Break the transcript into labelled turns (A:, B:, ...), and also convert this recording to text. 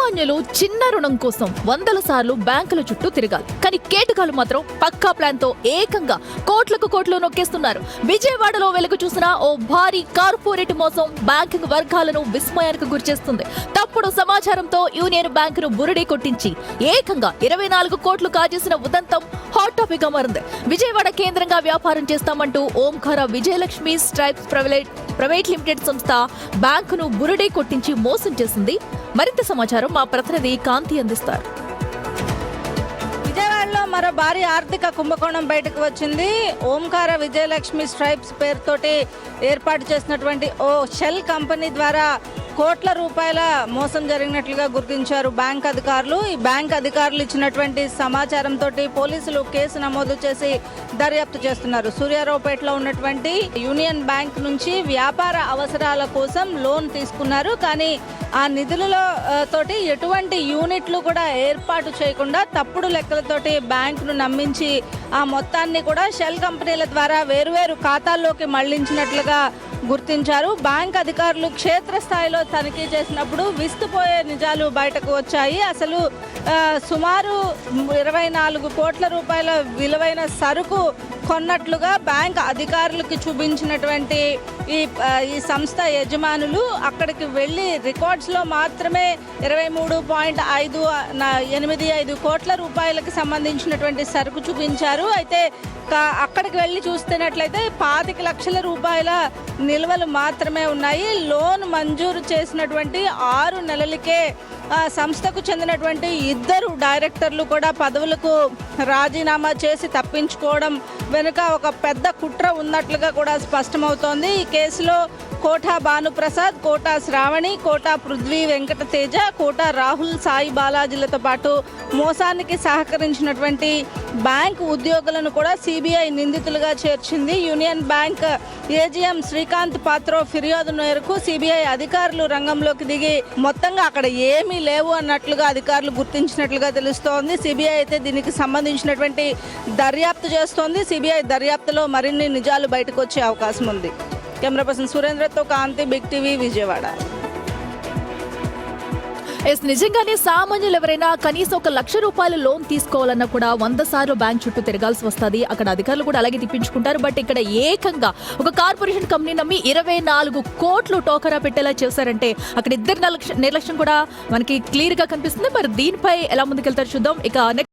A: సామాన్యులు చిన్న రుణం కోసం వందల సార్లు బ్యాంకుల చుట్టూ తిరగాలి. కానీ కేటుగాలు మాత్రం పక్కా ప్లాన్ తో ఏకంగా కోట్లకు కోట్లు నొక్కేస్తున్నారు. విజయవాడలో వెలుగు చూసిన ఓ భారీ కార్పొరేట్ మోసం బ్యాంకింగ్ వర్గాలను విస్మయానికి గురిచేస్తుంది. తప్పుడు సమాచారంతో యూనియన్ బ్యాంకును బురిడీ కొట్టించి ఏకంగా 24 కోట్లు కాజేసిన ఉదంతం హాట్ టాపిక్ గా మారింది. విజయవాడ కేంద్రంగా వ్యాపారం చేస్తామంటూ ఓంకార విజయలక్ష్మి స్ట్రైప్స్ ప్రైవేట్ లిమిటెడ్ సంస్థ బ్యాంకును బురిడీ కొట్టించి మోసం చేసింది. మరింత సమాచారం మా ప్రతినిధి కాంతి అందిస్తారు.
B: విజయవాడలో మరో భారీ ఆర్థిక కుంభకోణం బయటకు వచ్చింది. ఓంకార విజయలక్ష్మి స్ట్రైప్స్ పేరుతోటి ఏర్పాటు చేసినటువంటి ఓ షెల్ కంపెనీ ద్వారా కోట్ల రూపాయల మోసం జరిగినట్లుగా గుర్తించారు బ్యాంక్ అధికారులు. ఈ బ్యాంక్ అధికారులు ఇచ్చినటువంటి సమాచారంతో పోలీసులు కేసు నమోదు చేసి దర్యాప్తు చేస్తున్నారు. సూర్యారావుపేటలో ఉన్నటువంటి యూనియన్ బ్యాంక్ నుంచి వ్యాపార అవసరాల కోసం లోన్ తీసుకున్నారు. కానీ ఆ నిధులలో తోటి ఎటువంటి యూనిట్లు కూడా ఏర్పాటు చేయకుండా తప్పుడు లెక్కలతోటి బ్యాంకును నమ్మించి ఆ మొత్తాన్ని కూడా షెల్ కంపెనీల ద్వారా వేరువేరు ఖాతాల్లోకి మళ్లించినట్లుగా గుర్తించారు. బ్యాంక్ అధికారులు క్షేత్రస్థాయిలో తనిఖీ చేసినప్పుడు విస్తుపోయే నిజాలు బయటకు వచ్చాయి. అసలు సుమారు 24 కోట్ల రూపాయల విలువైన సరుకు కొన్నట్లుగా బ్యాంక్ అధికారులకు చూపించినటువంటి ఈ సంస్థ యజమానులు అక్కడికి వెళ్ళి రికార్డ్స్లో మాత్రమే 23.585 కోట్ల రూపాయలకు సంబంధించినటువంటి సరుకు చూపించారు. అయితే అక్కడికి వెళ్ళి చూస్తున్నట్లయితే 25 లక్షల రూపాయల నిల్వలు మాత్రమే ఉన్నాయి. లోన్ మంజూరు చేసినటువంటి 6 నెలలకే సంస్థకు చెందినటువంటి 2 డైరెక్టర్లు కూడా పదవులకు రాజీనామా చేసి తప్పించుకోవడం వెనుక ఒక పెద్ద కుట్ర ఉన్నట్లుగా కూడా స్పష్టమవుతోంది. ఈ కేసులో కోటా భానుప్రసాద్, కోటా శ్రావణి, కోటా పృథ్వీ వెంకట తేజ, కోటా రాహుల్, సాయి బాలాజీలతో పాటు మోసానికి సహకరించినటువంటి బ్యాంక్ ఉద్యోగులను కూడా సిబిఐ నిందితులుగా చేర్చింది. Union Bank AGM Srikanth Patro ఫిర్యాదు మేరకు సిబిఐ అధికారులు రంగంలోకి దిగి మొత్తంగా అక్కడ ఏమీ లేవు అన్నట్లుగా అధికారులు గుర్తించినట్లుగా తెలుస్తోంది. సిబిఐ అయితే దీనికి సంబంధించినటువంటి దర్యాప్తు చేస్తోంది. సిబిఐ దర్యాప్తులో మరిన్ని నిజాలు బయటకు వచ్చే అవకాశం ఉంది. కెమెరా పర్సన్ సురేంద్రతో కాంతి, బిగ్ టీవీ, విజయవాడ.
A: నిజంగానే సామాన్యులు ఎవరైనా కనీసం 1 లక్ష రూపాయల లోన్ తీసుకోవాలన్నా కూడా 100 సార్లు బ్యాంక్ చుట్టూ తిరగాల్సి వస్తుంది. అక్కడ అధికారులు కూడా అలాగే తిప్పించుకుంటారు. బట్ ఇక్కడ ఏకంగా ఒక కార్పొరేషన్ కంపెనీ నమ్మి 24 కోట్లు టోకరా పెట్టేలా చేశారంటే అక్కడ 2 నిర్లక్ష్యం కూడా మనకి క్లియర్ గా కనిపిస్తుంది. మరి దీనిపై ఎలా ముందుకెళ్తారు చూద్దాం. ఇక